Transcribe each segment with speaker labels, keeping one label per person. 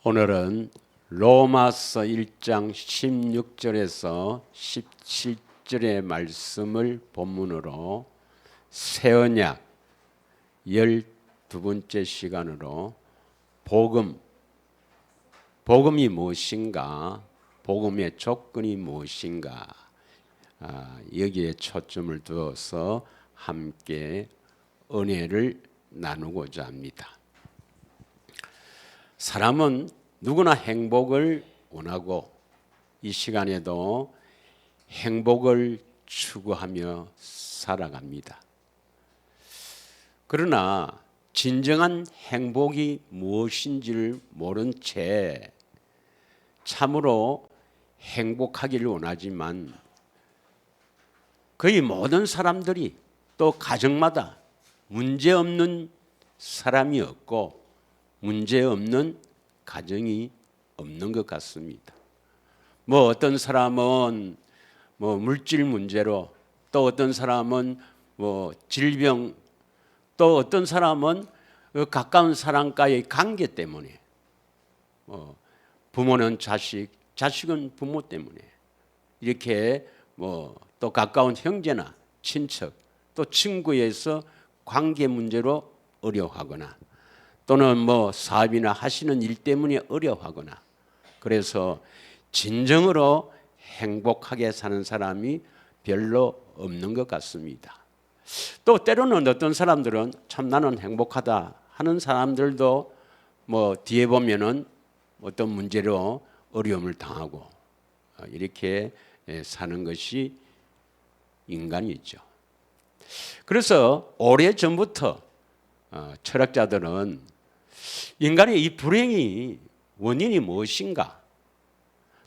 Speaker 1: 오늘은 로마서 1장 16절에서 17절의 말씀을 본문으로 새 언약 12번째 시간으로 복음이 무엇인가, 복음의 조건이 무엇인가, 여기에 초점을 두어서 함께 은혜를 나누고자 합니다. 사람은 누구나 행복을 원하고 이 시간에도 행복을 추구하며 살아갑니다. 그러나 진정한 행복이 무엇인지를 모른 채 참으로 행복하기를 원하지만 거의 모든 사람들이 또 가정마다 문제없는 사람이 없고 문제없는 가정이 없는 것 같습니다. 어떤 사람은 물질 문제로, 또 어떤 사람은 질병, 또 어떤 사람은 가까운 사람과의 관계 때문에, 부모는 자식, 자식은 부모 때문에 이렇게 또 가까운 형제나 친척, 또 친구에서 관계 문제로 어려워하거나, 또는 사업이나 하시는 일 때문에 어려워하거나, 그래서 진정으로 행복하게 사는 사람이 별로 없는 것 같습니다. 또 때로는 어떤 사람들은 참 나는 행복하다 하는 사람들도 뒤에 보면은 어떤 문제로 어려움을 당하고 이렇게 사는 것이 인간이죠. 그래서 오래전부터 철학자들은 인간의 이 불행이 원인이 무엇인가,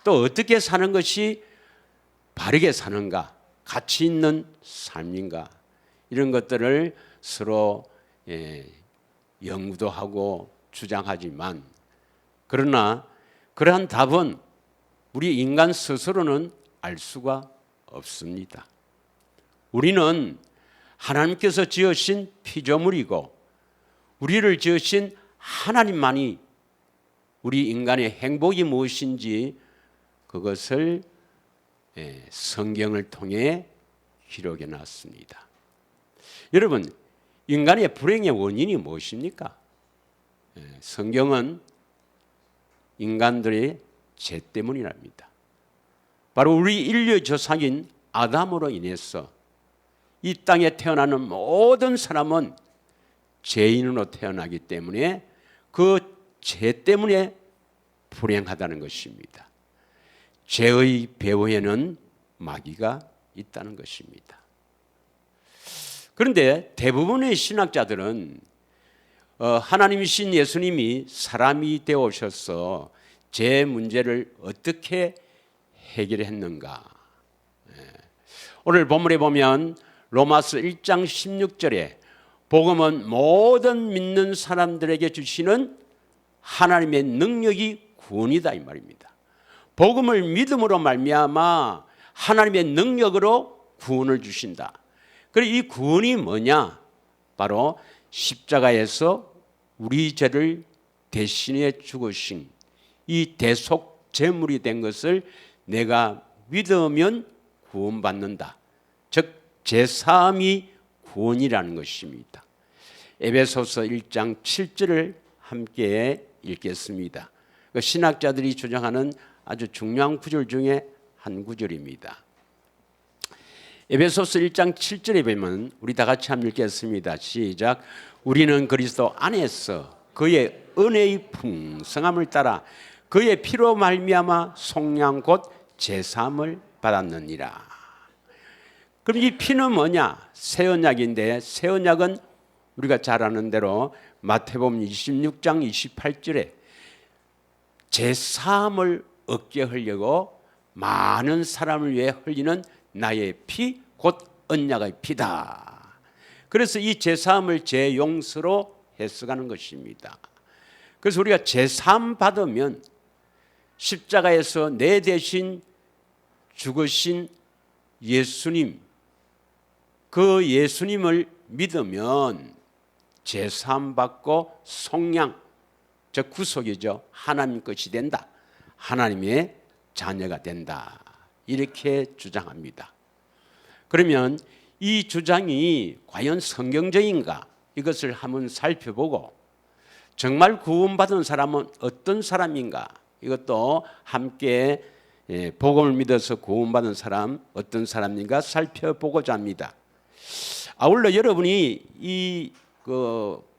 Speaker 1: 또 어떻게 사는 것이 바르게 사는가, 가치 있는 삶인가, 이런 것들을 서로 연구도 하고 주장하지만, 그러나 그러한 답은 우리 인간 스스로는 알 수가 없습니다. 우리는 하나님께서 지으신 피조물이고 우리를 지으신 하나님만이 우리 인간의 행복이 무엇인지 그것을 성경을 통해 기록해 놨습니다. 여러분, 인간의 불행의 원인이 무엇입니까? 성경은 인간들의 죄 때문이랍니다. 바로 우리 인류의 조상인 아담으로 인해서 이 땅에 태어나는 모든 사람은 죄인으로 태어나기 때문에 그 죄 때문에 불행하다는 것입니다. 죄의 배후에는 마귀가 있다는 것입니다. 그런데 대부분의 신학자들은 하나님이신 예수님이 사람이 되어 오셔서 죄 문제를 어떻게 해결했는가. 오늘 본문에 보면 로마서 1장 16절에 복음은 모든 믿는 사람들에게 주시는 하나님의 능력이 구원이다, 이 말입니다. 복음을 믿음으로 말미암아 하나님의 능력으로 구원을 주신다. 그리고 이 구원이 뭐냐? 바로 십자가에서 우리 죄를 대신해 죽으신 이 대속 제물이 된 것을 내가 믿으면 구원받는다. 즉 제사함이 구원이라는 것입니다. 에베소서 1장 7절을 함께 읽겠습니다. 신학자들이 주장하는 아주 중요한 구절 중에 한 구절입니다. 에베소서 1장 7절에 보면 우리 다 같이 한번 읽겠습니다. 시작. 우리는 그리스도 안에서 그의 은혜의 풍성함을 따라 그의 피로 말미암아 속량 곧 제사함을 받았느니라. 그럼 이 피는 뭐냐? 새 언약인데, 새 언약은 우리가 잘 아는 대로 마태복음 26장 28절에 제사함을 얻게 하려고 많은 사람을 위해 흘리는 나의 피, 곧 언약의 피다. 그래서 이 제사함을 제용서로 해석하는 것입니다. 그래서 우리가 제사함 받으면 십자가에서 내 대신 죽으신 예수님, 그 예수님을 믿으면 제사함 받고 속량, 즉 구속이죠. 하나님 것이 된다. 하나님의 자녀가 된다. 이렇게 주장합니다. 그러면 이 주장이 과연 성경적인가? 이것을 한번 살펴보고 정말 구원받은 사람은 어떤 사람인가? 이것도 함께 복음을 믿어서 구원받은 사람 어떤 사람인가 살펴보고자 합니다. 아울러 여러분이 이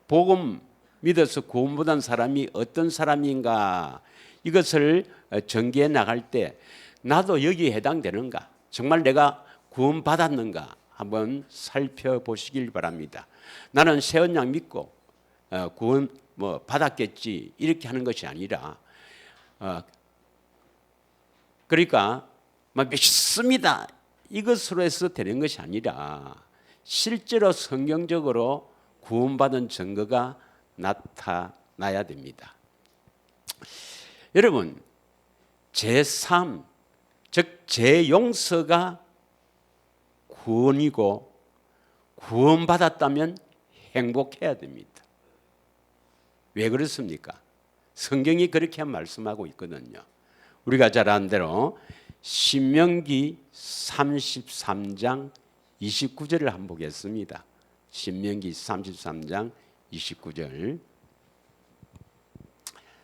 Speaker 1: 복음 믿어서 구원받은 사람이 어떤 사람인가 이것을 전개해 나갈 때 나도 여기에 해당되는가? 정말 내가 구원받았는가? 한번 살펴보시길 바랍니다. 나는 새 언약 믿고 구원 받았겠지 이렇게 하는 것이 아니라 그러니까 믿습니다 이것으로 해서 되는 것이 아니라 실제로 성경적으로 구원받은 증거가 나타나야 됩니다. 여러분 제3 즉 재용서가 구원이고 구원받았다면 행복해야 됩니다. 왜 그렇습니까? 성경이 그렇게 말씀하고 있거든요. 우리가 잘 아는 대로 신명기 33장 29절을 한번 보겠습니다. 신명기 33장 29절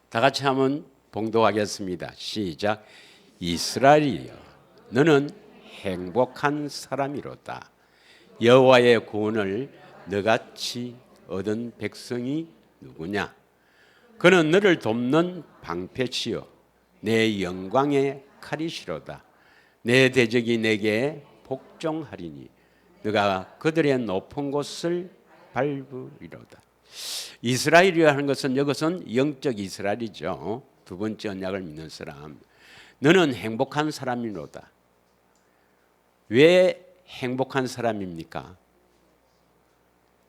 Speaker 1: 다 같이 한번 봉독하겠습니다. 시작. 이스라엘이여 너는 행복한 사람이로다. 여호와의 구원을 너같이 얻은 백성이 누구냐? 그는 너를 돕는 방패치요 내 영광의 칼이시로다. 내 대적이 내게 복종하리니 너가 그들의 높은 곳을 밟으리로다. 이스라엘이라 하는 것은 이것은 영적 이스라엘이죠. 두 번째 언약을 믿는 사람. 너는 행복한 사람이로다. 왜 행복한 사람입니까?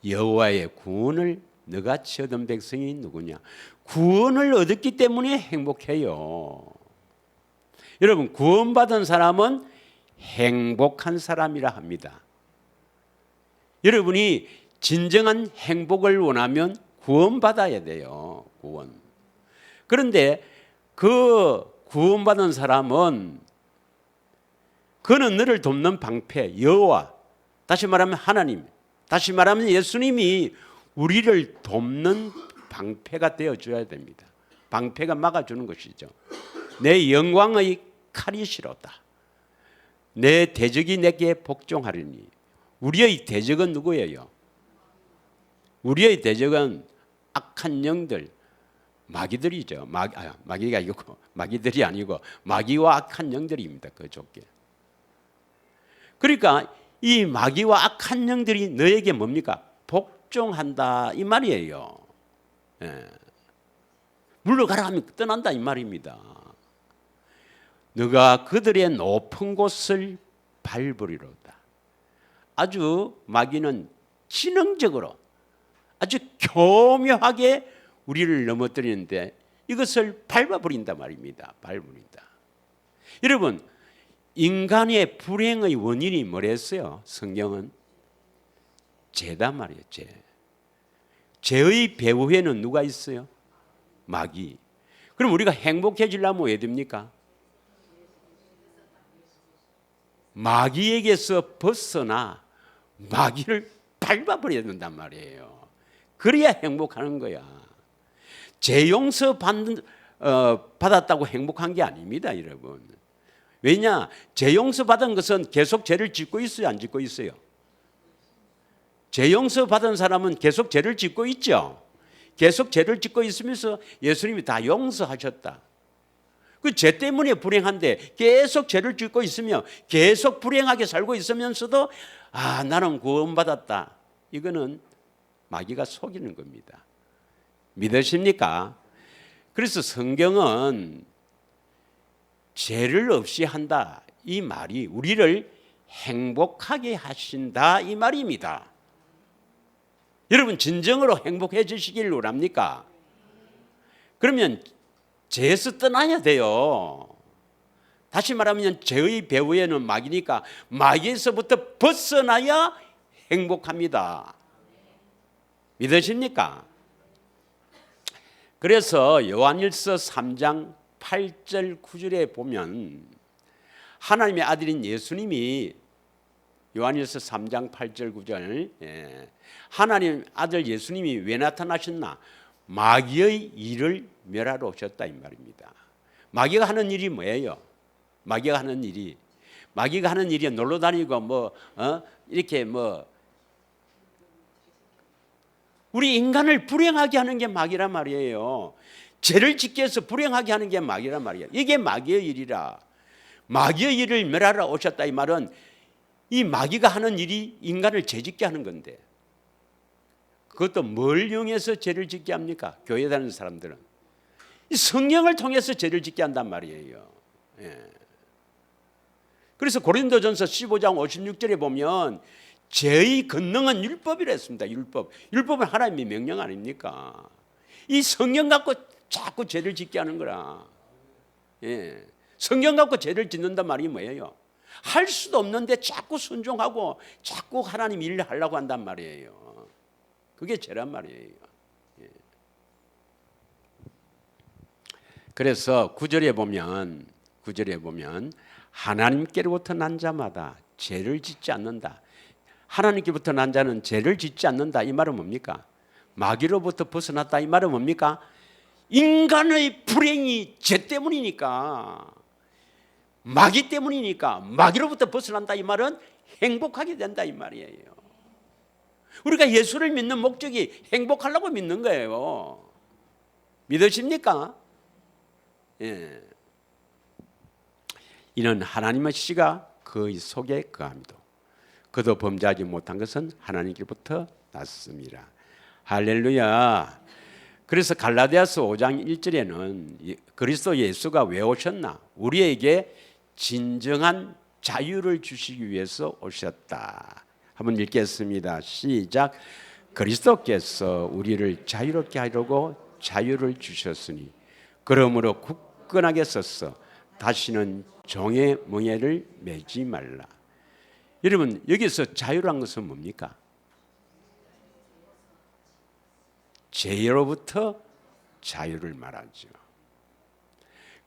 Speaker 1: 여호와의 구원을 너같이 얻은 백성이 누구냐? 구원을 얻었기 때문에 행복해요. 여러분 구원받은 사람은 행복한 사람이라 합니다. 여러분이 진정한 행복을 원하면 구원받아야 돼요. 구원. 그런데 그 구원받은 사람은 그는 너를 돕는 방패 여호와 다시 말하면 하나님 다시 말하면 예수님이 우리를 돕는 방패가 되어줘야 됩니다. 방패가 막아주는 것이죠. 내 영광의 칼이시로다. 내 대적이 내게 복종하리니. 우리의 대적은 누구예요? 우리의 대적은 악한 영들 마귀들이죠. 마귀가 아니고 마귀들이 아니고 마귀와 악한 영들입니다. 그 좁게. 그러니까 이 마귀와 악한 영들이 너에게 뭡니까? 복종한다 이 말이에요. 예. 물러가라 하면 떠난다 이 말입니다. 너가 그들의 높은 곳을 밟으리로다. 아주 마귀는 지능적으로 아주 교묘하게 우리를 넘어뜨리는데 이것을 밟아버린단 말입니다. 밟아버린다. 여러분 인간의 불행의 원인이 뭐랬어요? 성경은 죄다 말이에요. 죄. 죄의 배후에는 누가 있어요? 마귀. 그럼 우리가 행복해지려면 왜 됩니까? 마귀에게서 벗어나 마귀를 밟아버려야 된단 말이에요. 그래야 행복하는 거야. 죄 용서 받았다고 행복한 게 아닙니다, 여러분. 왜냐? 죄 용서 받은 것은 계속 죄를 짓고 있어요, 안 짓고 있어요? 죄 용서 받은 사람은 계속 죄를 짓고 있죠. 계속 죄를 짓고 있으면서 예수님이 다 용서하셨다. 그 죄 때문에 불행한데 계속 죄를 짓고 있으며 계속 불행하게 살고 있으면서도 나는 구원받았다. 이거는 마귀가 속이는 겁니다. 믿으십니까? 그래서 성경은 죄를 없이 한다. 이 말이 우리를 행복하게 하신다. 이 말입니다. 여러분 진정으로 행복해지시길 원합니까? 그러면 죄에서 떠나야 돼요. 다시 말하면 죄의 배후에는 마귀니까 마귀에서부터 벗어나야 행복합니다. 믿으십니까? 그래서 요한일서 3장 8절 9절에 보면 하나님의 아들인 예수님이 요한일서 3장 8절 9절 하나님 아들 예수님이 왜 나타나셨나? 마귀의 일을 멸하러 오셨다 이 말입니다. 마귀가 하는 일이 뭐예요? 마귀가 하는 일이 놀러 다니고 이렇게 우리 인간을 불행하게 하는 게 마귀란 말이에요. 죄를 짓게 해서 불행하게 하는 게 마귀란 말이에요. 이게 마귀의 일이라. 마귀의 일을 멸하러 오셨다 이 말은 이 마귀가 하는 일이 인간을 죄짓게 하는 건데, 그것도 뭘 이용해서 죄를 짓게 합니까? 교회 다니는 사람들은 이 성령을 통해서 죄를 짓게 한단 말이에요. 그래서 고린도전서 15장 56절에 보면 죄의 권능은 율법이라 했습니다. 율법은 하나님의 명령 아닙니까? 이 성령 갖고 자꾸 죄를 짓게 하는 거라. 성령 갖고 죄를 짓는단 말이 뭐예요? 할 수도 없는데 자꾸 순종하고 자꾸 하나님 일을 하려고 한단 말이에요. 그게 죄란 말이에요. 그래서 9절에 보면 하나님께로부터 난 자마다 죄를 짓지 않는다. 하나님께부터 난 자는 죄를 짓지 않는다. 이 말은 뭡니까? 마귀로부터 벗어났다. 이 말은 뭡니까? 인간의 불행이 죄 때문이니까, 마귀 때문이니까 마귀로부터 벗어난다. 이 말은 행복하게 된다 이 말이에요. 우리가 예수를 믿는 목적이 행복하려고 믿는 거예요. 믿으십니까? 이는 하나님의 씨가 그의 속에 거함이도 그도 범죄하지 못한 것은 하나님께로부터 났습니다. 할렐루야. 그래서 갈라디아서 5장 1절에는 그리스도 예수가 왜 오셨나? 우리에게 진정한 자유를 주시기 위해서 오셨다. 한번 읽겠습니다. 시작. 그리스도께서 우리를 자유롭게 하려고 자유를 주셨으니 그러므로 굳건하게 서서 다시는 종의 멍에를 매지 말라. 여러분, 여기서 자유란 것은 뭡니까? 죄로부터 자유를 말하죠.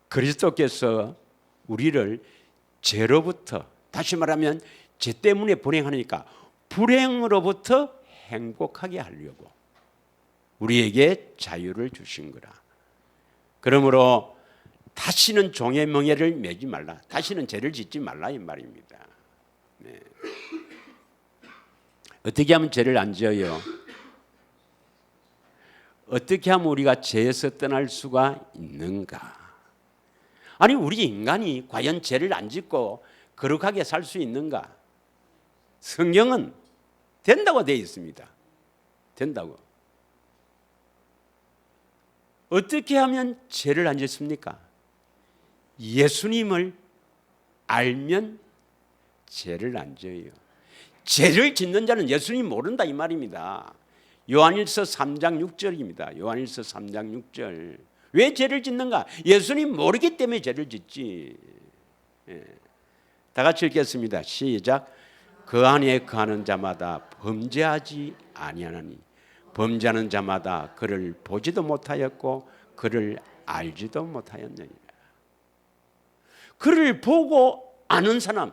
Speaker 1: 그리스도께서 우리를 죄로부터, 다시 말하면 죄 때문에 불행하니까 불행으로부터 행복하게 하려고 우리에게 자유를 주신 거라. 그러므로 다시는 종의 멍에를 매지 말라. 다시는 죄를 짓지 말라 이 말입니다. 어떻게 하면 죄를 안 지어요? 어떻게 하면 우리가 죄에서 떠날 수가 있는가? 아니, 우리 인간이 과연 죄를 안 짓고 거룩하게 살 수 있는가? 성경은 된다고 되어 있습니다. 된다고. 어떻게 하면 죄를 안 짓습니까? 예수님을 알면 죄를 안 져요. 죄를 짓는 자는 예수님 모른다 이 말입니다. 요한일서 3장 6절입니다. 요한일서 3장 6절. 왜 죄를 짓는가? 예수님 모르기 때문에 죄를 짓지. 다 같이 읽겠습니다. 시작. 그 안에 거하는 자마다 범죄하지 아니하나니 범죄하는 자마다 그를 보지도 못하였고 그를 알지도 못하였느니라. 그를 보고 아는 사람,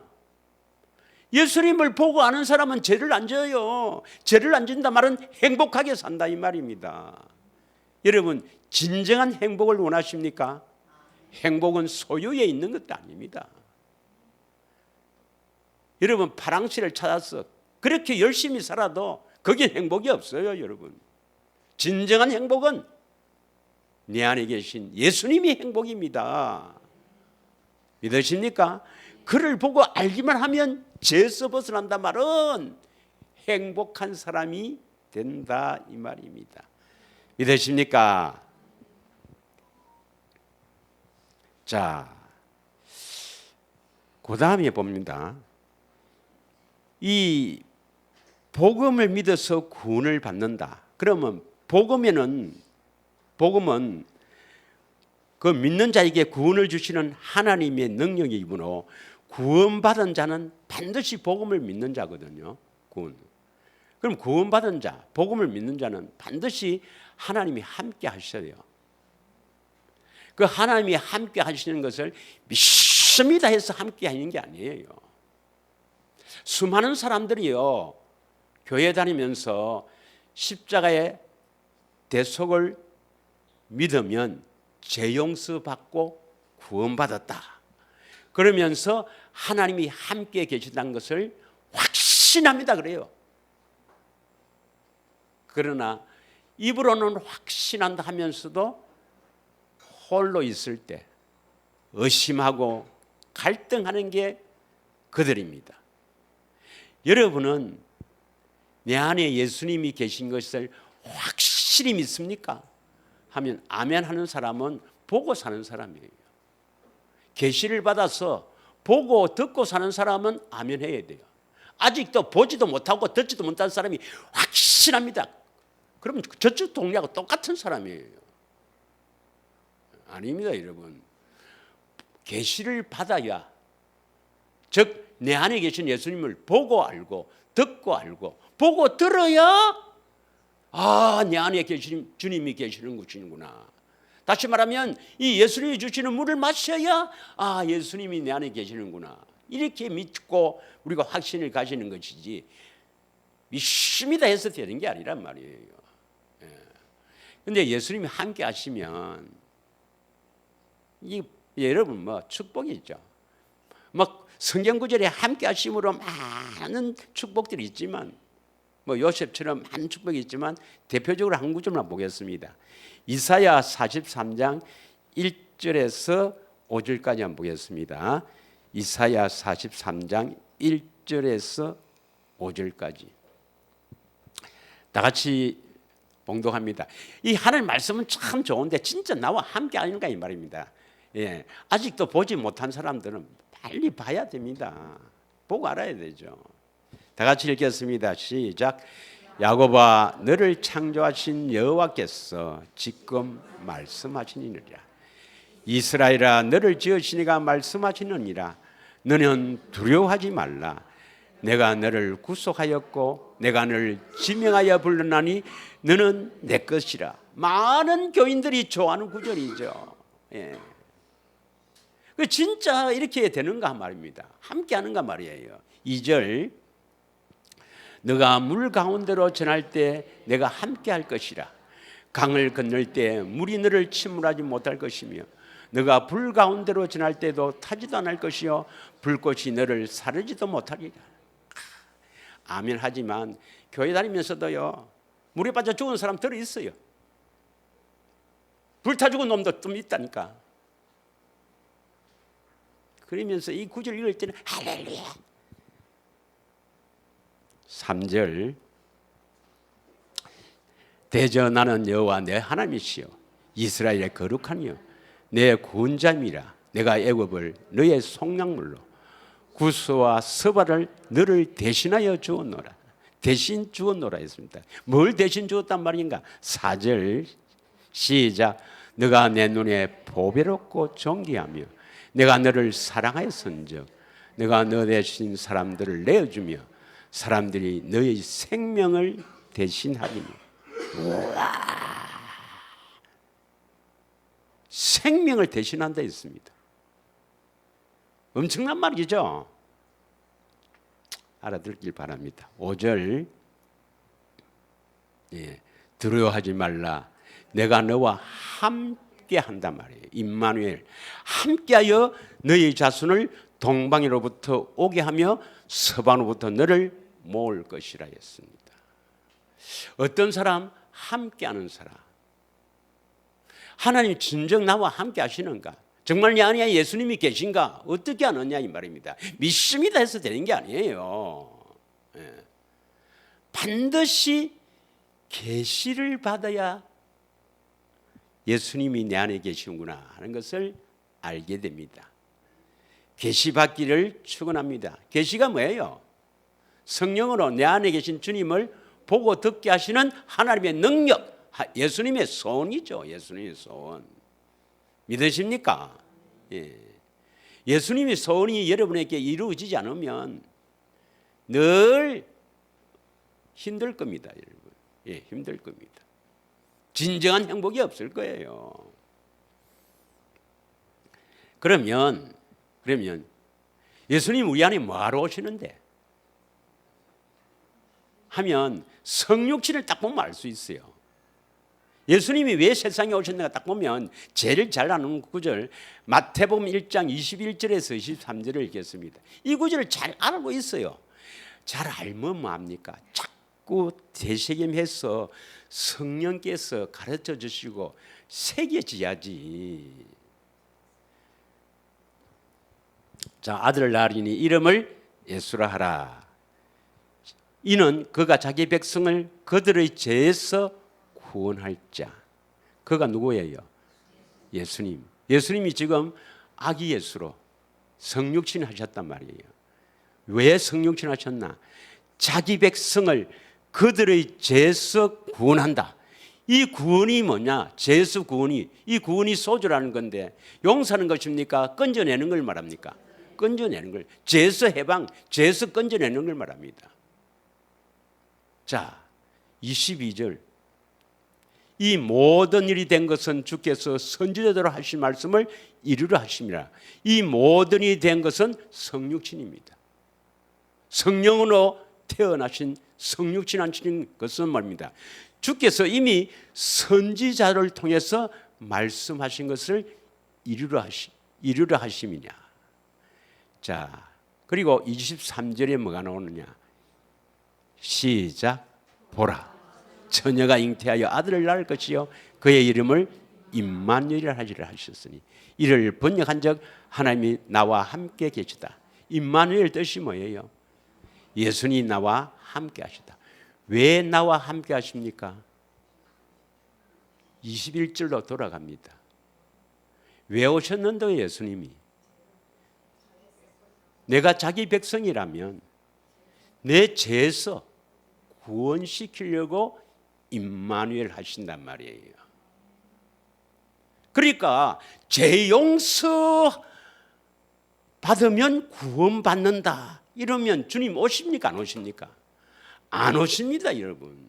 Speaker 1: 예수님을 보고 아는 사람은 죄를 안 져요. 죄를 안 짓는다 말은 행복하게 산다 이 말입니다. 여러분, 진정한 행복을 원하십니까? 행복은 소유에 있는 것도 아닙니다. 여러분, 파랑새를 찾아서 그렇게 열심히 살아도 거기에 행복이 없어요. 여러분, 진정한 행복은 내 안에 계신 예수님이 행복입니다. 믿으십니까? 그를 보고 알기만 하면 죄에서 벗어난다 말은 행복한 사람이 된다 이 말입니다. 믿으십니까? 자, 그 다음에 봅니다. 이 복음을 믿어서 구원을 받는다. 그러면 복음은 그 믿는 자에게 구원을 주시는 하나님의 능력이므로 구원받은 자는 반드시 복음을 믿는 자거든요. 그럼 구원받은 자, 복음을 믿는 자는 반드시 하나님이 함께 하셔요. 그 하나님이 함께 하시는 것을 믿습니다 해서 함께 하는 게 아니에요. 수많은 사람들이요, 교회 다니면서 십자가의 대속을 믿으면 죄 용서 받고 구원받았다 그러면서 하나님이 함께 계시다는 것을 확신합니다 그래요. 그러나 입으로는 확신한다 하면서도 홀로 있을 때 의심하고 갈등하는 게 그들입니다. 여러분은 내 안에 예수님이 계신 것을 확실히 믿습니까? 하면 아멘 하는 사람은 보고 사는 사람이에요. 계시를 받아서 보고 듣고 사는 사람은 아멘 해야 돼요. 아직도 보지도 못하고 듣지도 못한 사람이 확실합니다. 그러면 저쪽 동네하고 똑같은 사람이에요. 아닙니다 여러분. 계시를 받아야, 즉 내 안에 계신 예수님을 보고 알고 듣고 알고 보고 들어야 내 안에 계신 주님이 계시는 것이구나. 다시 말하면 이 예수님이 주시는 물을 마셔야 예수님이 내 안에 계시는구나. 이렇게 믿고 우리가 확신을 가지는 것이지 믿습니다 해서 되는 게 아니란 말이에요. 그런데 예수님이 함께 하시면 여러분 축복이 있죠. 성경 구절에 함께 하심으로 많은 축복들이 있지만 요셉처럼 많은 축복이 있지만 대표적으로 한 구절만 보겠습니다. 이사야 43장 1절에서 5절까지 한번 보겠습니다. 이사야 43장 1절에서 5절까지 다 같이 봉독합니다. 이 하나님 말씀은 참 좋은데 진짜 나와 함께 하는가 이 말입니다. 아직도 보지 못한 사람들은 빨리 봐야 됩니다. 보고 알아야 되죠. 다 같이 읽겠습니다. 시작. 야곱아, 너를 창조하신 여호와께서 지금 말씀하시니라. 이스라엘아, 너를 지으시니가 말씀하시느니라. 너는 두려워하지 말라. 내가 너를 구속하였고 내가 너를 지명하여 불렀나니 너는 내 것이라. 많은 교인들이 좋아하는 구절이죠. 진짜 이렇게 되는가 말입니다. 함께 하는가 말이에요. 2절. 너가 물 가운데로 전할 때 내가 함께 할 것이라. 강을 건널 때 물이 너를 침몰하지 못할 것이며 너가 불 가운데로 전할 때도 타지도 않을 것이요 불꽃이 너를 사르지도 못하리라. 아멘. 하지만 교회 다니면서도요, 물에 빠져 죽은 사람 들어 있어요. 불타 죽은 놈도 좀 있다니까. 그러면서 이 구절 읽을 때는 할렐루야. 3절. 대저 나는 여호와 내 하나님이시여 이스라엘의 거룩하니요 내 구원자임이라. 내가 애굽을 너의 속량물로 구스와 스바를 너를 대신하여 주었노라. 대신 주었노라 했습니다. 뭘 대신 주었단 말인가? 4절 시작. 너가 내 눈에 보배롭고 존귀하며 내가 너를 사랑하였은즉 내가 너 대신 사람들을 내어주며 사람들이 너의 생명을 대신하리니. 우와. 생명을 대신한다 했습니다. 엄청난 말이죠. 알아듣길 바랍니다. 5절. 두려워하지 말라. 내가 너와 함께 한단 말이에요. 임마누엘. 함께하여 너희 자손을 동방으로부터 오게 하며 서방으로부터 너를 모을 것이라 했습니다. 어떤 사람? 함께하는 사람. 하나님 진정 나와 함께 하시는가? 정말 내 안에 예수님이 계신가? 어떻게 아느냐 이 말입니다. 믿습니다 해서 되는 게 아니에요. 반드시 계시를 받아야 예수님이 내 안에 계시는구나 하는 것을 알게 됩니다. 계시 받기를 축원합니다. 계시가 뭐예요? 성령으로 내 안에 계신 주님을 보고 듣게 하시는 하나님의 능력, 예수님의 소원이죠. 예수님의 소원. 믿으십니까? 예수님의 소원이 여러분에게 이루어지지 않으면 늘 힘들 겁니다. 여러분. 힘들 겁니다. 진정한 행복이 없을 거예요. 그러면 예수님 우리 안에 뭐하러 오시는데? 하면 성육신을 딱 보면 알 수 있어요. 예수님이 왜 세상에 오셨는가 딱 보면 제일 잘 아는 구절 마태복음 1장 21절에서 23절을 읽겠습니다. 이 구절을 잘 알고 있어요. 잘 알면 뭐합니까? 자꾸 되새김해서 성령께서 가르쳐 주시고 새겨져야지. 자, 아들을 낳으리니 이름을 예수라 하라. 이는 그가 자기 백성을 그들의 죄에서 구원할 자. 그가 누구예요? 예수님. 예수님이 지금 아기 예수로 성육신 하셨단 말이에요. 왜 성육신 하셨나? 자기 백성을 그들의 죄에서 구원한다. 이 구원이 뭐냐? 죄에서 구원이, 이 구원이 소주라는 건데 용서하는 것입니까? 건져내는 걸 말합니까? 건져내는 걸. 죄에서 해방, 죄에서 건져내는 걸 말합니다. 자, 22절. 이 모든 일이 된 것은 주께서 선지자대로 하신 말씀을 이루려 하심이라. 이 모든 일이 된 것은 성육신입니다. 성령으로 태어나신 성육신 하신 것은 말입니다. 주께서 이미 선지자를 통해서 말씀하신 것을 이루려 하심이냐. 자, 그리고 23절에 뭐가 나오느냐. 시작. 보라. 처녀가 잉태하여 아들을 낳을 것이요 그의 이름을 임마누엘이라 하리라 하셨으니 이를 번역한 적 하나님이 나와 함께 계시다. 임마누엘 뜻이 뭐예요? 예수님 나와 함께 하시다. 왜 나와 함께 하십니까? 21절로 돌아갑니다. 왜 오셨는데 예수님이? 내가 자기 백성이라면 내 죄에서 구원시키려고 임마누엘 하신단 말이에요. 그러니까 죄 용서 받으면 구원받는다. 이러면 주님 오십니까? 안 오십니까? 안 오십니다, 여러분.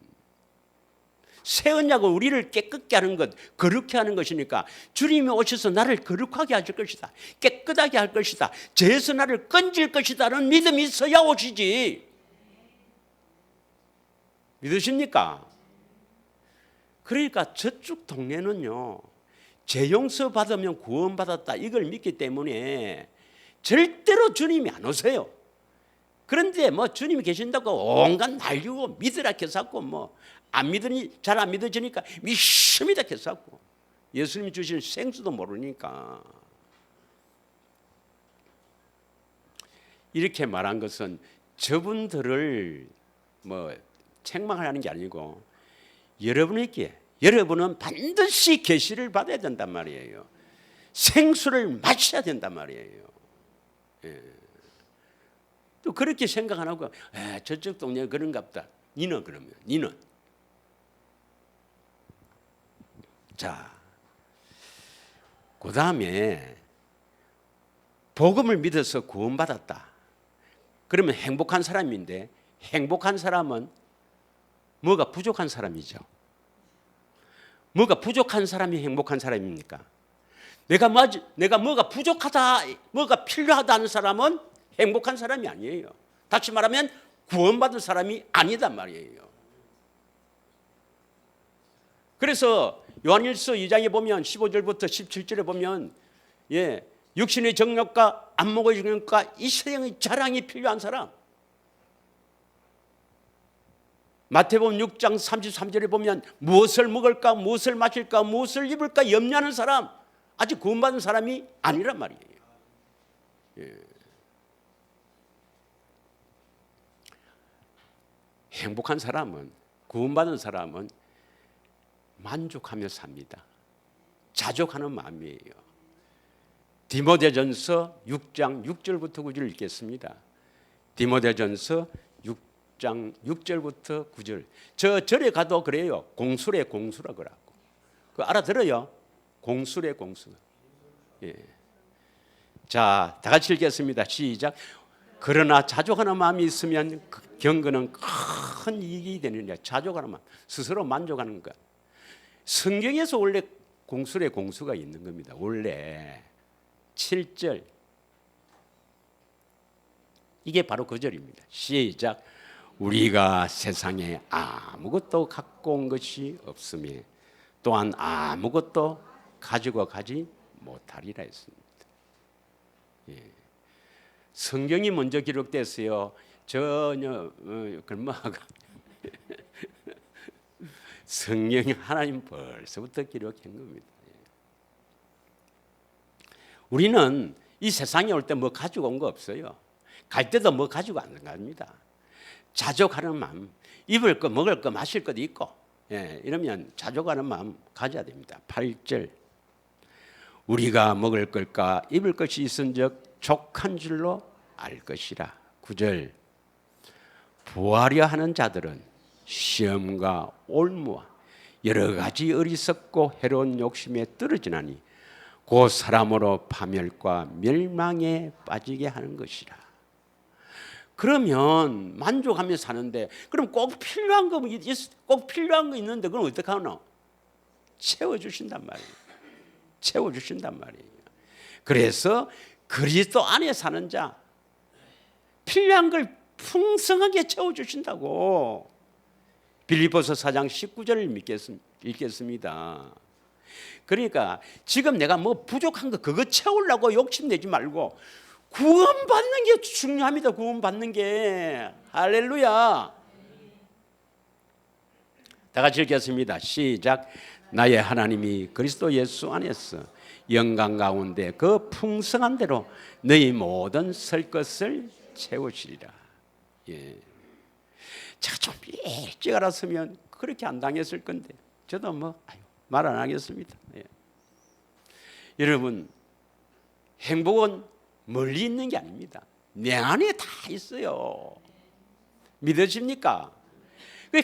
Speaker 1: 새 언약은 우리를 깨끗게 하는 것, 거룩게 하는 것이니까 주님이 오셔서 나를 거룩하게 하실 것이다. 깨끗하게 할 것이다. 죄에서 나를 건질 것이다는 믿음이 있어야 오시지. 믿으십니까? 그러니까 저쪽 동네는요, 죄 용서 받으면 구원받았다 이걸 믿기 때문에 절대로 주님이 안 오세요. 그런데 뭐 주님이 계신다고 온갖 날리고 믿으라 해서고 뭐 안 믿으니 잘 안 믿어지니까 믿습니다 해서고 예수님이 주시는 생수도 모르니까 이렇게 말한 것은 저분들을 뭐 책망하는 게 아니고 여러분은 반드시 계시를 받아야 된단 말이에요. 생수를 마셔야 된단 말이에요. 예. 또 그렇게 생각 안 하고 저쪽 동네 그런가 보다. 니는 그러면 니는 자, 그 다음에 복음을 믿어서 구원받았다. 그러면 행복한 사람인데 행복한 사람은 뭐가 부족한 사람이죠. 뭐가 부족한 사람이 행복한 사람입니까? 내가 뭐가 부족하다, 뭐가 필요하다 하는 사람은 행복한 사람이 아니에요. 다시 말하면 구원받은 사람이 아니단 말이에요. 그래서 요한일서 2장에 보면 15절부터 17절에 보면 육신의 정욕과 안목의 정욕과 이 세상의 자랑이 필요한 사람, 마태복음 6장 33절에 보면 무엇을 먹을까 무엇을 마실까 무엇을 입을까 염려하는 사람, 아직 구원받은 사람이 아니란 말이에요. 행복한 사람은, 구원받은 사람은 만족하며 삽니다. 자족하는 마음이에요. 디모데전서 6장 6절부터 9절 읽겠습니다. 디모데전서 6장 6절부터 9절. 저 절에 가도 그래요. 공술의 공수라 그러고. 그 알아들어요? 공술의 공수. 예. 자, 다 같이 읽겠습니다. 시작. 그러나 자족하는 마음이 있으면 경건은 큰 이익이 되느냐. 자족하는 마음, 스스로 만족하는 것. 성경에서 원래 공술의 공수가 있는 겁니다. 원래 7절. 이게 바로 그 절입니다. 시작. 우리가 세상에 아무것도 갖고 온 것이 없으며 또한 아무것도 가지고 가지 못하리라 했습니다. 예. 성경이 먼저 기록됐어요. 전혀 글마가 성경이 하나님 벌써부터 기록한 겁니다. 우리는 이 세상에 올 때 뭐 가지고 온 거 없어요. 갈 때도 뭐 가지고 안 갑니다. 자족하는 마음, 입을 거, 먹을 거, 마실 것도 있고, 이러면 자족하는 마음 가져야 됩니다. 8절. 우리가 먹을 것과 입을 것이 있은즉 족한 줄로 알 것이라. 9절. 부하려 하는 자들은 시험과 올무와 여러 가지 어리석고 해로운 욕심에 떨어지나니 그 사람으로 파멸과 멸망에 빠지게 하는 것이라. 그러면 만족하며 사는데, 그럼 꼭 필요한 거 있는데 그럼 어떻게 하노? 채워주신단 말이에요. 채워주신단 말이에요. 그래서 그리스도 안에 사는 자, 필요한 걸 풍성하게 채워주신다고. 빌립보서 4장 19절을 읽겠습니다. 그러니까 지금 내가 뭐 부족한 거 그거 채우려고 욕심내지 말고 구원받는 게 중요합니다. 구원받는 게. 할렐루야. 다 같이 읽겠습니다. 시작. 나의 하나님이 그리스도 예수 안에서 영광 가운데 그 풍성한 대로 너희 모든 설 것을 채우시리라. 예. 제가 좀 일찍 알았으면 그렇게 안 당했을 건데 저도 말 안 하겠습니다. 예. 여러분, 행복은 멀리 있는 게 아닙니다. 내 안에 다 있어요. 믿으십니까?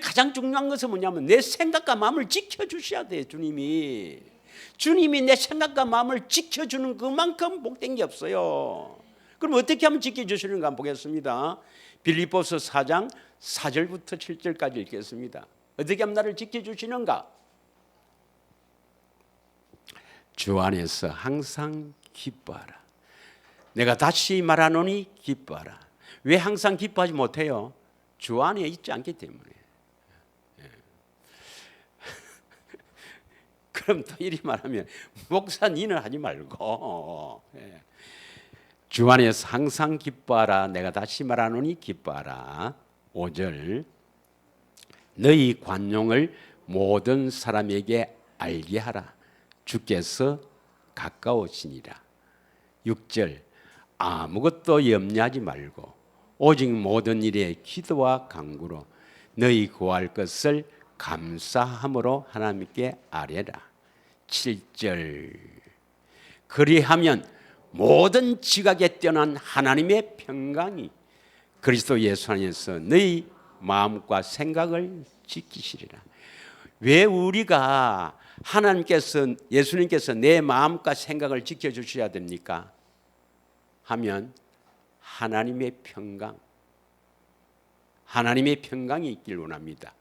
Speaker 1: 가장 중요한 것은 뭐냐면 내 생각과 마음을 지켜주셔야 돼요. 주님이 내 생각과 마음을 지켜주는 그만큼 복된 게 없어요. 그럼 어떻게 하면 지켜주시는가 한번 보겠습니다. 빌립보서 4장 4절부터 7절까지 읽겠습니다. 어떻게 하면 나를 지켜주시는가? 주 안에서 항상 기뻐하라. 내가 다시 말하노니 기뻐하라. 왜 항상 기뻐하지 못해요? 주 안에 있지 않기 때문에. 그럼 또 이리 말하면 목사 니는 하지 말고, 주 안에서 항상 기뻐하라. 내가 다시 말하노니 기뻐하라. 5절. 너희 관용을 모든 사람에게 알게 하라. 주께서 가까우시니라. 6절. 아무것도 염려하지 말고 오직 모든 일에 기도와 간구로 너희 구할 것을 감사함으로 하나님께 아뢰라. 7절. 그리하면 모든 지각에 뛰어난 하나님의 평강이 그리스도 예수 안에서 너희 마음과 생각을 지키시리라. 왜 우리가 예수님께서 내 마음과 생각을 지켜주셔야 됩니까? 하면 하나님의 평강이 있길 원합니다.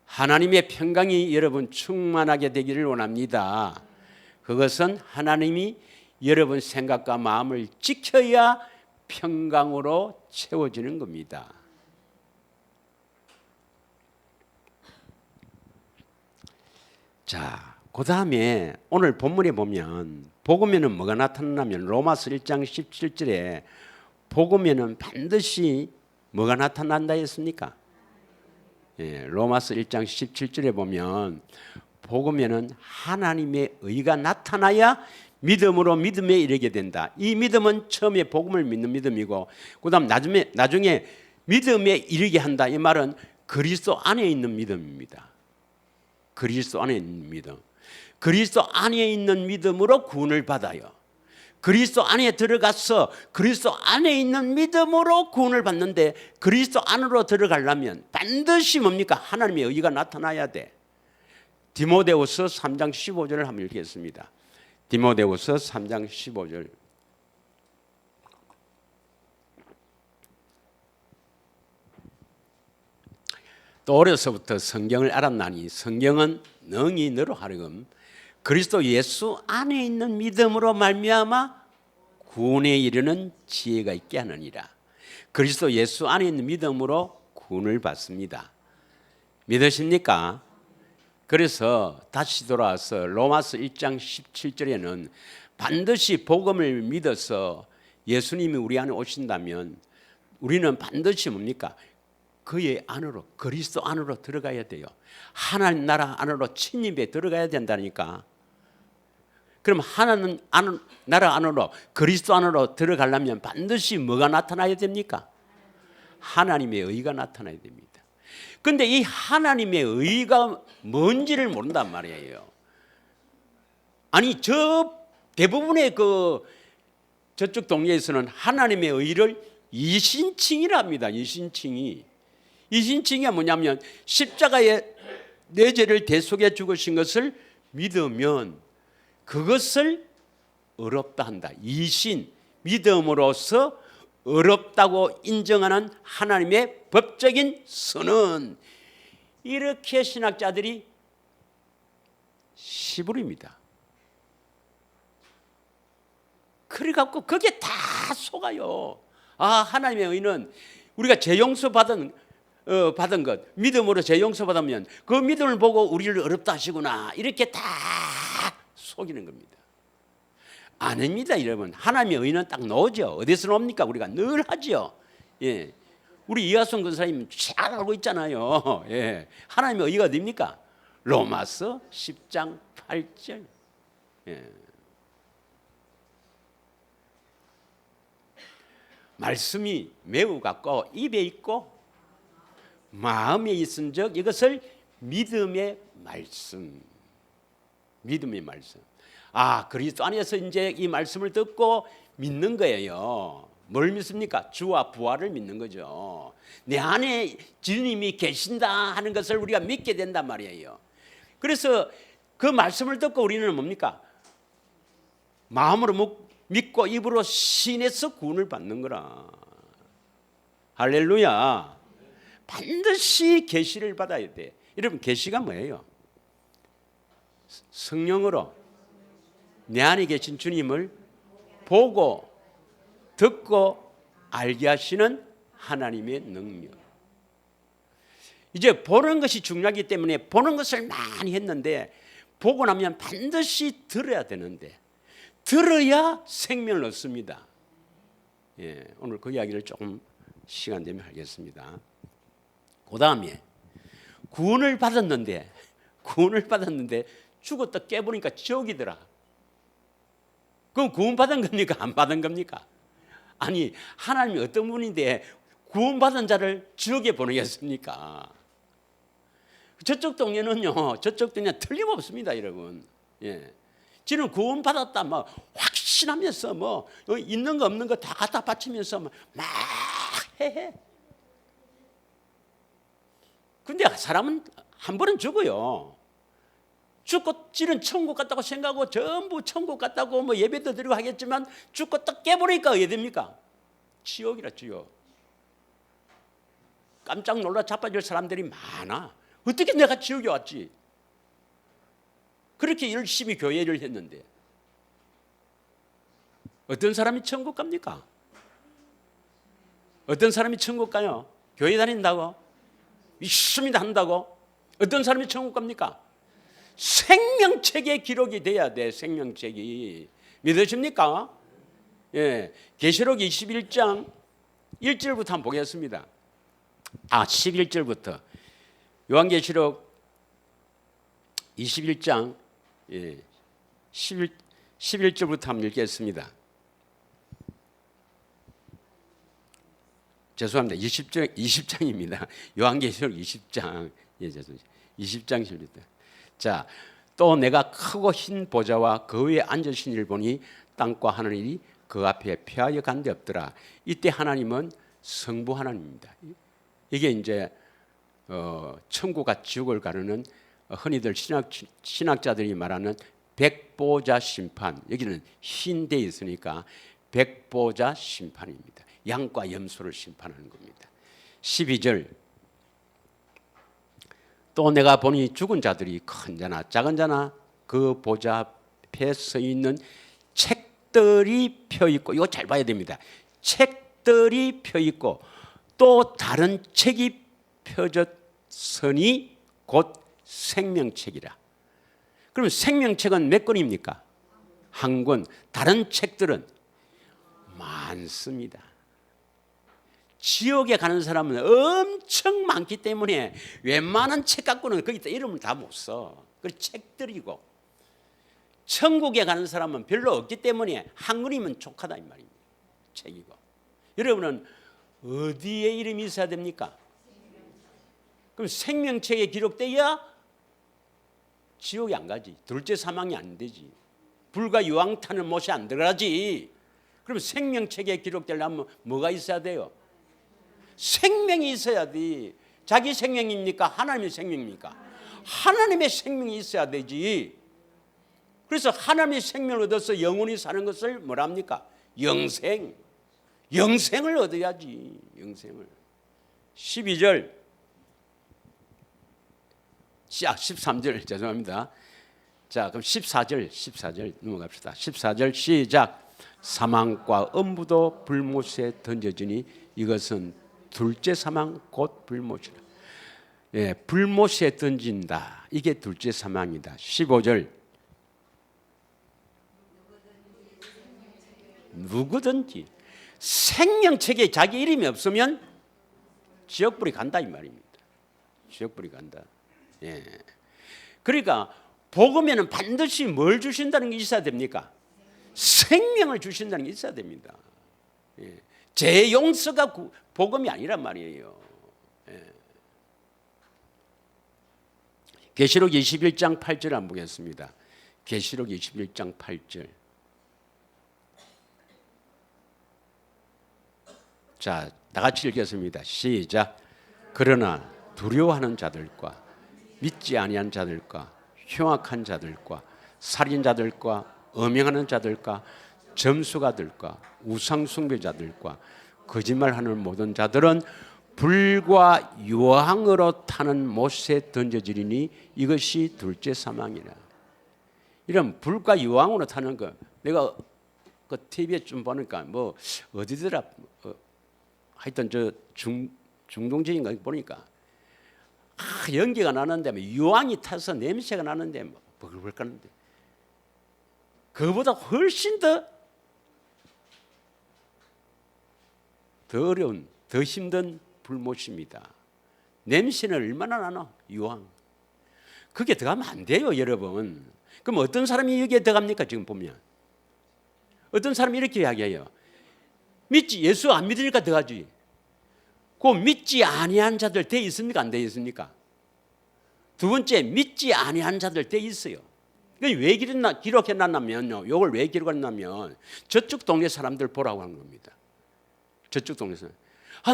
Speaker 1: 하나님의 평강이 여러분 충만하게 되기를 원합니다. 그것은 하나님이 여러분 생각과 마음을 지켜야 평강으로 채워지는 겁니다. 자, 그 다음에 오늘 본문에 보면 복음에는 뭐가 나타나냐면 로마서 1장 17절에 복음에는 반드시 뭐가 나타난다 했습니까? 로마서 1장 17절에 보면 복음에는 하나님의 의가 나타나야 믿음으로 믿음에 이르게 된다. 이 믿음은 처음에 복음을 믿는 믿음이고 그다음 나중에 믿음에 이르게 한다. 이 말은 그리스도 안에 있는 믿음입니다. 그리스도 안에 있는 믿음. 그리스도 안에 있는 믿음으로 구원을 받아요. 그리스도 안에 들어가서 그리스도 안에 있는 믿음으로 구원을 받는데 그리스도 안으로 들어가려면 반드시 뭡니까? 하나님의 의가 나타나야 돼. 디모데후서 3장 15절을 한번 읽겠습니다. 디모데후서 3장 15절. 또 어려서부터 성경을 알았나니 성경은 능히 너로 하여금 그리스도 예수 안에 있는 믿음으로 말미암아 구원에 이르는 지혜가 있게 하느니라. 그리스도 예수 안에 있는 믿음으로 구원을 받습니다. 믿으십니까? 그래서 다시 돌아와서 로마서 1장 17절에는 반드시 복음을 믿어서 예수님이 우리 안에 오신다면 우리는 반드시 뭡니까? 그의 안으로, 그리스도 안으로 들어가야 돼요. 하나님 나라 안으로 침입에 들어가야 된다니까. 그럼 하나님 나라 안으로, 그리스도 안으로 들어가려면 반드시 뭐가 나타나야 됩니까? 하나님의 의가 나타나야 됩니다. 그런데 이 하나님의 의가 뭔지를 모른단 말이에요. 아니, 대부분의 저쪽 동네에서는 하나님의 의를 이신칭이랍니다. 이신칭이 뭐냐면 십자가에 내 죄를 대속해 죽으신 것을 믿으면 그것을 의롭다 한다. 이신, 믿음으로써 의롭다고 인정하는 하나님의 법적인 선언. 이렇게 신학자들이 시부립니다. 그래갖고 거기에 다 속아요. 아, 하나님의 의는 우리가 죄 용서 받은 것, 믿음으로 죄 용서 받으면 그 믿음을 보고 우리를 어렵다 하시구나, 이렇게 다 속이는 겁니다. 아닙니다, 여러분. 하나님의 의는 딱 나오죠. 어디서 나옵니까? 우리가 늘 하죠. 예, 우리 이하순 권사님 잘 알고 있잖아요. 예, 하나님의 의가 어디입니까? 로마서 10장 8절. 예. 말씀이 매우 가까워 입에 있고 마음에 있은즉 이것을 믿음의 말씀. 믿음의 말씀. 아, 그리스도 안에서 이제 이 말씀을 듣고 믿는 거예요. 뭘 믿습니까? 주와 부활을 믿는 거죠. 내 안에 주님이 계신다 하는 것을 우리가 믿게 된단 말이에요. 그래서 그 말씀을 듣고 우리는 뭡니까? 마음으로 믿고 입으로 신에서 구원을 받는 거라. 할렐루야. 반드시 계시를 받아야 돼. 여러분, 계시가 뭐예요? 성령으로 내 안에 계신 주님을 보고 듣고 알게 하시는 하나님의 능력. 이제 보는 것이 중요하기 때문에 보는 것을 많이 했는데 보고 나면 반드시 들어야 되는데 들어야 생명을 얻습니다. 예, 오늘 그 이야기를 조금 시간 되면 하겠습니다. 그 다음에 구원을 받았는데 죽었다 깨보니까 지옥이더라. 그럼 구원받은 겁니까? 안 받은 겁니까? 아니, 하나님이 어떤 분인데 구원받은 자를 지옥에 보내겠습니까? 저쪽 동네는요, 틀림없습니다, 여러분. 예. 지금 구원받았다 막 확신하면서 있는 거 없는 거 다 갖다 바치면서 막 해. 근데 사람은 한 번은 죽어요. 죽고 지는 천국 갔다고 생각하고 전부 천국 갔다고 예배도 드리고 하겠지만 죽고 딱 깨버리니까 어떻게 됩니까? 지옥이라, 지옥. 깜짝 놀라 자빠질 사람들이 많아. 어떻게 내가 지옥에 왔지? 그렇게 열심히 교회를 했는데 어떤 사람이 천국 갑니까? 어떤 사람이 천국 가요? 교회 다닌다고? 열심히 한다고? 어떤 사람이 천국 갑니까? 생명책에 기록이 돼야 돼. 생명책이. 믿으십니까? 예, 계시록 21장 1절부터 한번 보겠습니다. 11절부터 요한계시록 21장 11절부터 한번 읽겠습니다. 죄송합니다. 20장입니다. 요한계시록 20장. 예, 죄송합니다. 20장 11절. 자, 또 내가 크고 흰 보좌와 그 위에 앉으신 이를 보니 땅과 하늘이 그 앞에 피하여 간 데 없더라. 이때 하나님은 성부 하나님입니다. 이게 이제 천국과 지옥을 가르는 흔히들 신학자들이 말하는 백보자 심판. 여기는 흰 데 있으니까 백보자 심판입니다. 양과 염소를 심판하는 겁니다. 12절. 또 내가 보니 죽은 자들이 큰 자나 작은 자나 그 보좌 앞에 서 있는 책들이 펴 있고, 이거 잘 봐야 됩니다. 책들이 펴 있고 또 다른 책이 펴졌으니 곧 생명책이라. 그럼 생명책은 몇 권입니까? 한 권. 다른 책들은 많습니다. 지옥에 가는 사람은 엄청 많기 때문에 웬만한 책 갖고는 거기다 이름을 다 못 써. 그 책들이고, 천국에 가는 사람은 별로 없기 때문에 한 권이면 족하다 이 말입니다. 책이고. 여러분은 어디에 이름이 있어야 됩니까? 그럼 생명책에 기록돼야 지옥에 안 가지. 둘째 사망이 안 되지. 불과 유황 타는 못이 안 들어가지. 그럼 생명책에 기록되려면 뭐가 있어야 돼요? 생명이 있어야 돼. 자기 생명입니까? 하나님의 생명입니까? 하나님의 생명이 있어야 되지. 그래서 하나님의 생명을 얻어서 영원히 사는 것을 뭐라 합니까? 영생. 영생을 얻어야지. 영생을. 12절 13절 죄송합니다. 자, 그럼 14절 넘어갑시다. 14절 시작. 사망과 음부도 불못에 던져지니 이것은 둘째 사망 곧 불못이라. 예, 불못에 던진다. 이게 둘째 사망이다. 15절 누구든지 생명책에 자기 이름이 없으면 지옥불이 간다 이 말입니다. 지옥불이 간다. 예. 그러니까 복음에는 반드시 뭘 주신다는 게 있어야 됩니까? 생명을 주신다는 게 있어야 됩니다. 예. 제 용서가 복음이 아니란 말이에요. 예. 계시록 21장 8절 한번 보겠습니다. 계시록 21장 8절. 자, 나같이 읽겠습니다. 시작. 그러나 두려워하는 자들과 믿지 아니한 자들과 흉악한 자들과 살인자들과 음행하는 자들과 점수가들과 우상숭배자들과 거짓말하는 모든 자들은 불과 유황으로 타는 못에 던져지리니 이것이 둘째 사망이라. 이런 불과 유황으로 타는 거 내가 그 TV에 좀 보니까 뭐 어디더라 하여튼 저 중동지인가 보니까 연기가 나는데 유황이 타서 냄새가 나는데 버글버글하는데 그보다 훨씬 더 어려운 더 힘든 불못입니다. 냄새는 얼마나 나나 유황. 그게 들어가면 안 돼요 여러분. 그럼 어떤 사람이 여기에 들어갑니까? 지금 보면 어떤 사람이 이렇게 이야기해요. 믿지 예수 안 믿으니까 들어가지. 그 믿지 아니한 자들 돼 있습니까? 안 돼 있습니까? 두 번째 믿지 아니한 자들 돼 있어요. 왜 기록해놨냐면요. 이걸 왜 기록했냐면 저쪽 동네 사람들 보라고 하는 겁니다. 저쪽 동네 사람.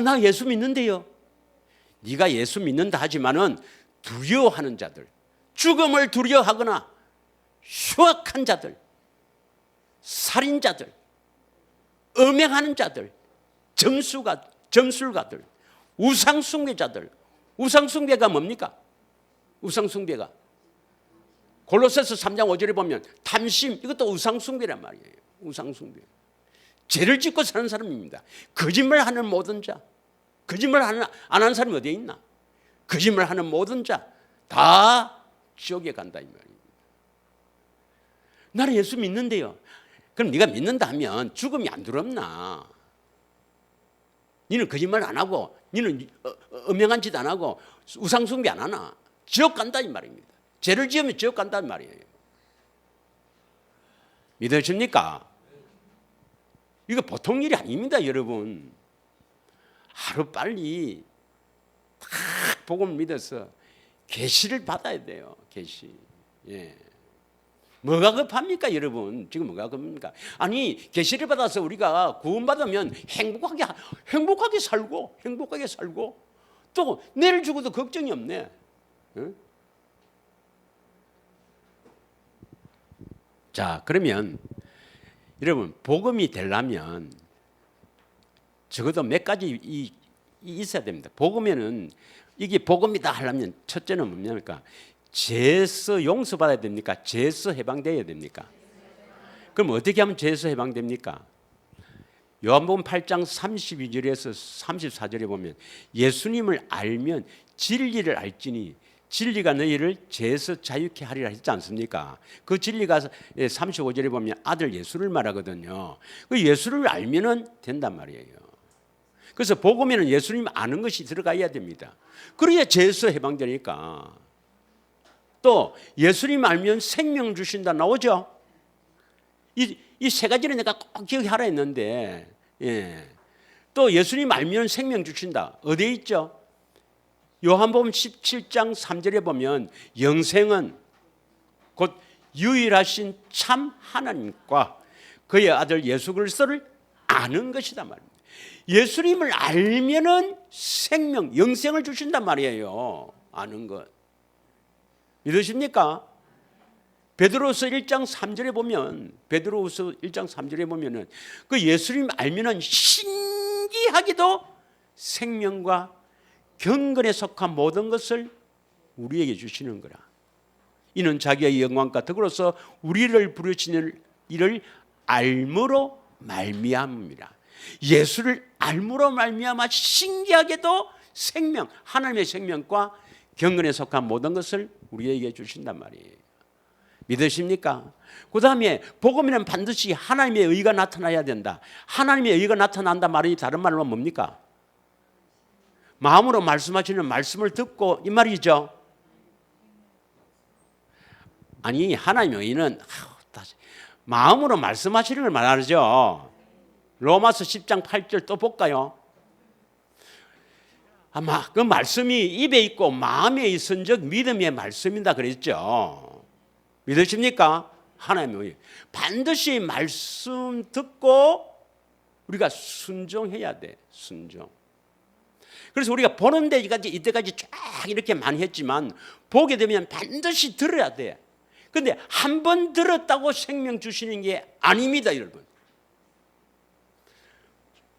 Speaker 1: 나 예수 믿는데요. 네가 예수 믿는다 하지만은 두려워하는 자들, 죽음을 두려워하거나 흉악한 자들, 살인자들, 음행하는 자들, 점술가들, 우상숭배자들. 우상숭배가 뭡니까? 우상숭배가 골로새서 3장 5절에 보면 탐심, 이것도 우상숭배란 말이에요. 우상숭배. 죄를 짓고 사는 사람입니다. 거짓말하는 모든 자, 거짓말 안 하는 사람이 어디에 있나? 거짓말하는 모든 자 다 지옥에 간다 이 말입니다. 나는 예수 믿는데요. 그럼 네가 믿는다 하면 죽음이 안 두렵나? 너는 거짓말 안 하고, 너는 음행한 짓 안 하고, 우상숭배 안 하나? 지옥 간다 이 말입니다. 죄를 지으면 지옥 간다 이 말이에요. 믿으십니까? 이거 보통 일이 아닙니다, 여러분. 하루빨리 딱 복음을 믿어서 계시를 받아야 돼요. 계시. 예. 뭐가 급합니까, 여러분? 지금 뭐가 급합니까? 아니, 계시를 받아서 우리가 구원받으면 행복하게 살고 또 내일 죽어도 걱정이 없네. 응? 자, 그러면 여러분 복음이 되려면 적어도 몇 가지 있어야 됩니다. 복음에는 이게 복음이다 하려면 첫째는 뭡니까? 죄에서 용서받아야 됩니까? 죄에서 해방되어야 됩니까? 그럼 어떻게 하면 죄에서 해방됩니까? 요한복음 8장 32절에서 34절에 보면 예수님을 알면 진리를 알지니 진리가 너희를 죄에서 자유케 하리라 했지 않습니까? 그 진리가 35절에 보면 아들 예수를 말하거든요. 그 예수를 알면은 된단 말이에요. 그래서 복음에는 예수님 아는 것이 들어가야 됩니다. 그래야 죄에서 해방되니까. 또 예수님 알면 생명 주신다 나오죠. 이 세 가지는 내가 꼭 기억하라 했는데, 또 예수님 알면 생명 주신다. 어디에 있죠? 요한복음 17장 3절에 보면 영생은 곧 유일하신 참 하나님과 그의 아들 예수 그리스도를 아는 것이다 말입니다. 예수님을 알면은 생명, 영생을 주신단 말이에요. 아는 것. 믿으십니까? 베드로후서 1장 3절에 보면 그 예수님 알면은 신기하게도 생명과 경건에 속한 모든 것을 우리에게 주시는 거라. 이는 자기의 영광과 덕으로서 우리를 부르시는 이를 알므로 말미암음이라. 예수를 알므로 말미암아 신기하게도 생명, 하나님의 생명과 경건에 속한 모든 것을 우리에게 주신단 말이에요. 믿으십니까? 그 다음에 복음에는 반드시 하나님의 의가 나타나야 된다. 하나님의 의가 나타난다 말이 다른 말로 뭡니까? 마음으로 말씀하시는 말씀을 듣고 이 말이죠. 아니 하나님의 의는 마음으로 말씀하시는 걸 말하죠. 로마서 10장 8절 또 볼까요? 아마 그 말씀이 입에 있고 마음에 있은즉 믿음의 말씀이다 그랬죠. 믿으십니까? 하나님의 의. 반드시 말씀 듣고 우리가 순종해야 돼. 순종. 그래서 우리가 보는 데까지 이때까지 쫙 이렇게 많이 했지만 보게 되면 반드시 들어야 돼. 그런데 한 번 들었다고 생명 주시는 게 아닙니다, 여러분.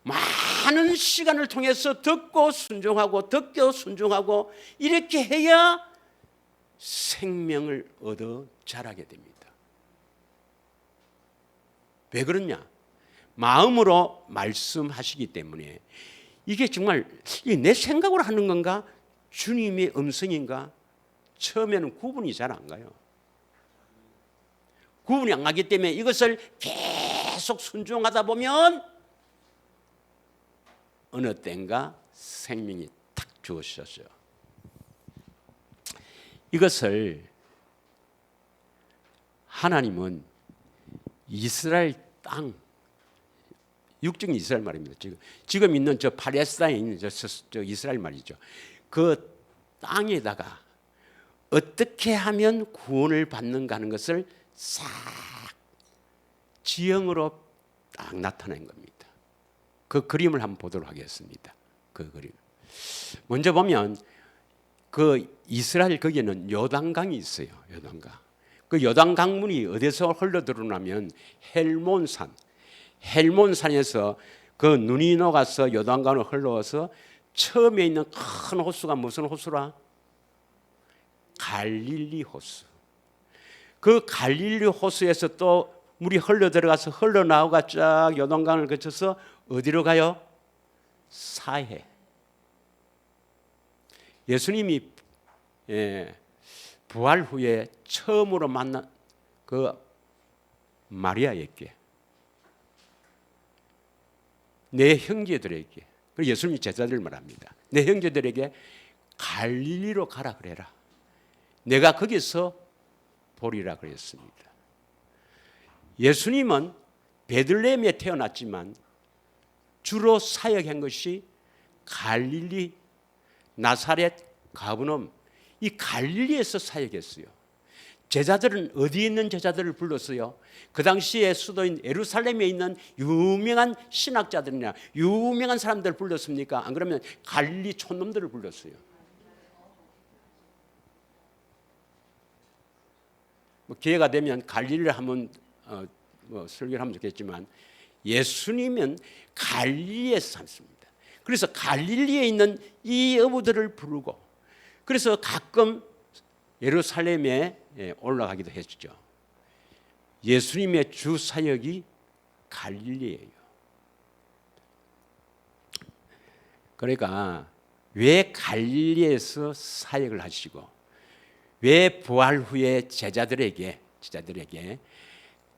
Speaker 1: 많은 시간을 통해서 듣고 순종하고 이렇게 해야 생명을 얻어 자라게 됩니다. 왜 그러냐? 마음으로 말씀하시기 때문에 이게 정말 내 생각으로 하는 건가? 주님의 음성인가? 처음에는 구분이 잘 안 가요. 구분이 안 가기 때문에 이것을 계속 순종하다 보면 어느 때인가 생명이 탁 주어졌어요. 이것을 하나님은 이스라엘 땅, 육적인 이스라엘 말입니다. 지금 있는 저 팔레스타인에 있는 저 이스라엘 말이죠. 그 땅에다가 어떻게 하면 구원을 받는가 하는 것을 싹 지형으로 딱 나타낸 겁니다. 그 그림을 한번 보도록 하겠습니다. 그 그림. 먼저 보면 그 이스라엘 거기에는 요단강이 있어요. 요단강. 그 요단강물이 어디서 흘러들어오냐면 헬몬산에서 그 눈이 녹아서 요단강으로 흘러와서 처음에 있는 큰 호수가 무슨 호수라? 갈릴리 호수. 그 갈릴리 호수에서 또 물이 흘러들어가서 흘러나오가 쫙 요단강을 거쳐서 어디로 가요? 사해. 예수님이 부활 후에 처음으로 만난 그 마리아에게, 내 형제들에게, 그리고 예수님이 제자들을 말합니다. 내 형제들에게 갈릴리로 가라 그래라. 내가 거기서 보리라 그랬습니다. 예수님은 베들레헴에 태어났지만 주로 사역한 것이 갈릴리, 나사렛, 가버나움, 이 갈릴리에서 사역했어요. 제자들은 어디에 있는 제자들을 불렀어요? 그 당시에 수도인 예루살렘에 있는 유명한 신학자들이나 유명한 사람들을 불렀습니까? 안 그러면 갈릴리 촌놈들을 불렀어요. 기회가 되면 갈릴리를 한번 설교를 하면 좋겠지만 예수님은 갈릴리에서 샀습니다. 그래서 갈릴리에 있는 이 어부들을 부르고, 그래서 가끔 예루살렘에 올라가기도 했죠. 예수님의 주 사역이 갈릴리예요. 그러니까 왜 갈릴리에서 사역을 하시고 왜 부활 후에 제자들에게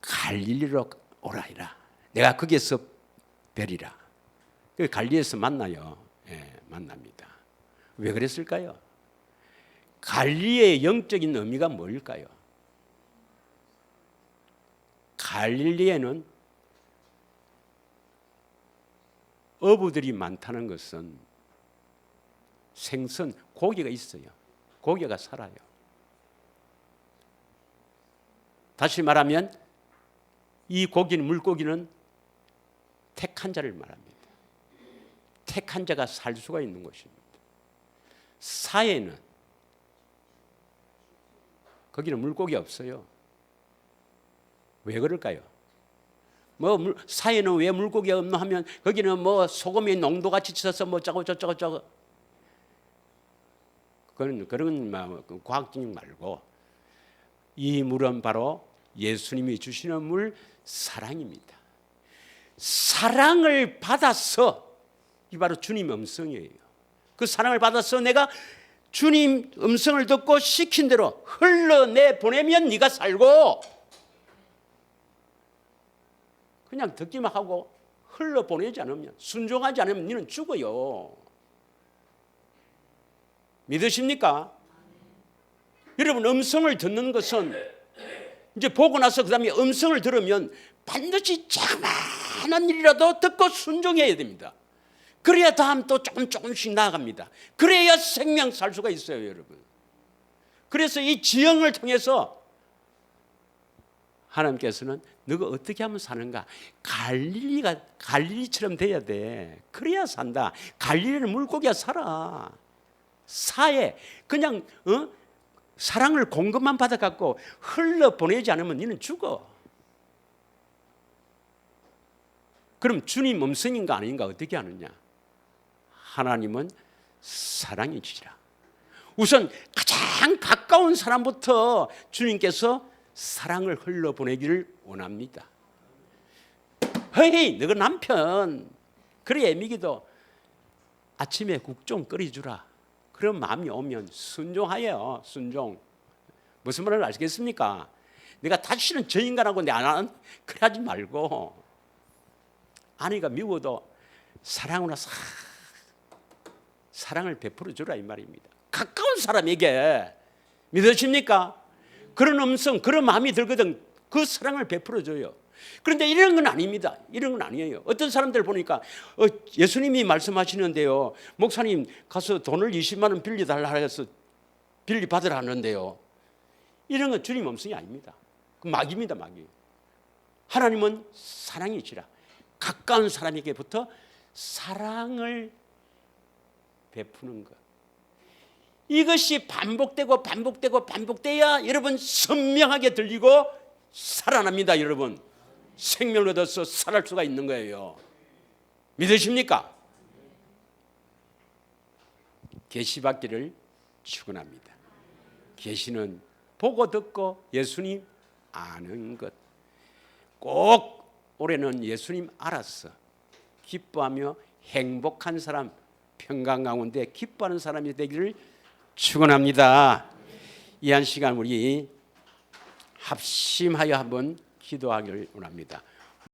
Speaker 1: 갈릴리로 오라이라. 내가 거기에서 뵈리라. 갈릴리에서 만나요. 만납니다. 왜 그랬을까요? 갈릴리의 영적인 의미가 뭘까요? 갈릴리에는 어부들이 많다는 것은 생선, 고기가 있어요. 고기가 살아요. 다시 말하면 이 고기는, 물고기는 택한 자를 말합니다. 택한 자가 살 수가 있는 것입니다. 사해는 거기는 물고기 없어요. 왜 그럴까요? 사해는 왜 물고기가 없나 하면 거기는 소금이 농도같이 쳐서 짜고 저쩌고 그런 과학적인 말고 이 물은 바로 예수님이 주시는 물 사랑입니다. 사랑을 받아서 이 바로 주님 음성이에요. 그 사랑을 받아서 내가 주님 음성을 듣고 시킨 대로 흘러내 보내면 네가 살고 그냥 듣기만 하고 흘러 보내지 않으면 순종하지 않으면 너는 죽어요. 믿으십니까? 여러분 음성을 듣는 것은 이제 보고 나서 그 다음에 음성을 들으면 반드시 자그마한 일이라도 듣고 순종해야 됩니다. 그래야 다음 또 조금씩 나아갑니다. 그래야 생명 살 수가 있어요, 여러분. 그래서 이 지형을 통해서 하나님께서는 너가 어떻게 하면 사는가? 갈릴리처럼 돼야 돼. 그래야 산다. 갈릴리는 물고기가 살아. 사해 그냥 사랑을 공급만 받아갖고 흘러 보내지 않으면 너는 죽어. 그럼 주님 음성인가 아닌가 어떻게 하느냐? 하나님은 사랑이시라. 우선 가장 가까운 사람부터 주님께서 사랑을 흘러보내기를 원합니다. 헤이 너가 남편 그래 애미기도 아침에 국 좀 끓여주라. 그런 마음이 오면 순종하여. 순종 무슨 말을 아시겠습니까? 내가 다시는 저 인간하고 내 안 그래 하지 말고 아내가 미워도 사랑으로 사랑을 베풀어 주라 이 말입니다. 가까운 사람에게 믿으십니까? 그런 음성 그런 마음이 들거든. 그 사랑을 베풀어 줘요. 그런데 이런 건 아닙니다. 이런 건 아니에요. 어떤 사람들 보니까 예수님이 말씀하시는데요, 목사님 가서 돈을 20만 원 빌려달라 해서 빌려받으라 하는데요, 이런 건 주님 음성이 아닙니다. 그 마귀입니다. 마귀. 하나님은 사랑이시라. 가까운 사람에게부터 사랑을 베푸는 것. 이것이 반복돼야 여러분 선명하게 들리고 살아납니다. 여러분 생명을 얻어서 살아날 수가 있는 거예요. 믿으십니까? 계시 받기를 축원합니다. 계시는 보고 듣고 예수님 아는 것. 꼭 올해는 예수님 알았어 기뻐하며 행복한 사람, 평강 가운데 기뻐하는 사람이 되기를 축원합니다. 이 한 시간 우리 합심하여 한번 기도하기를 원합니다.